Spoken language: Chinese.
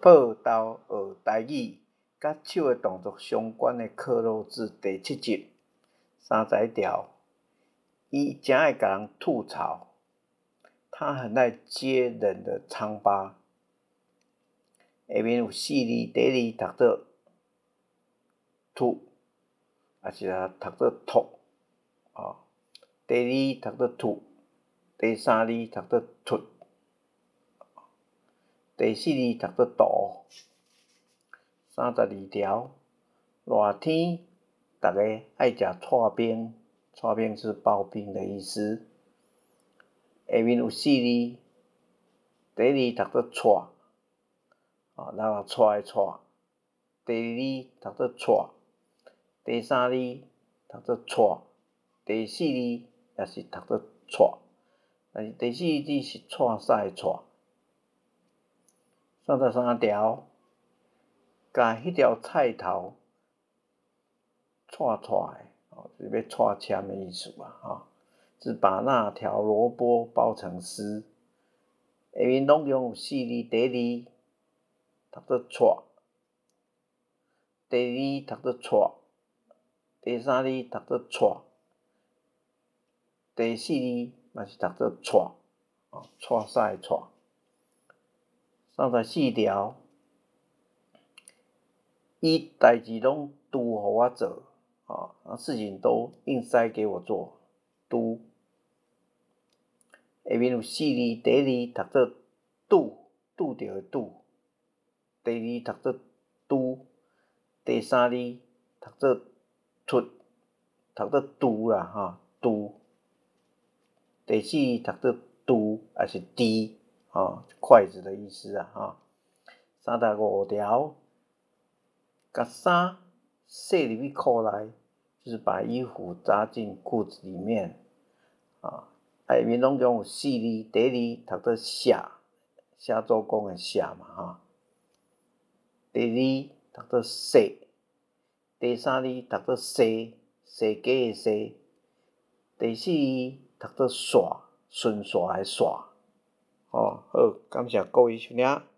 破读学台语，佮手的动作相关的课录至第7集，30条。伊诚爱甲人吐槽，他很爱揭人的疮疤。下面有4字，第一字读做thuh，也是读做thuh，第二读做thuh，第三字读做thuh，第四字读做度。32条。热天大家爱食thuh-ping， thuh-ping 是刨冰的意思。下面有4字，第一字读做tshuah，咱有tshuah的tshuah，第二字读做tshuah，第三字读做tshuah，第四字也是读做tshuah，但是第四字是错晒的错。33条，甲迄条菜头tshuah-tshuah就是要错签的意思啊，是把那条萝卜包成丝。下面拢共有4字，第一字读做tshuah，第二读做tshuah，第三字读做tshuah，第四字嘛是读做tshuah，错晒的错。34条，伊代誌攏拄互我做，事情都硬塞给我做，拄。下面有4字，第一字读做拄着的拄，第二读做拄，第三字读做thuh，读做拄啦，拄。第四字读做拄，也是滴，筷子的意思啊。35条，把衫塞入去裤内，就是把衣服扎进裤子里面。下面拢共有4字，第一字读做寫，写作工的寫嘛，第二讀做洗，第三字讀做洗，洗家的洗，第四字讀做刷，順刷的刷。好，感謝各位收聽。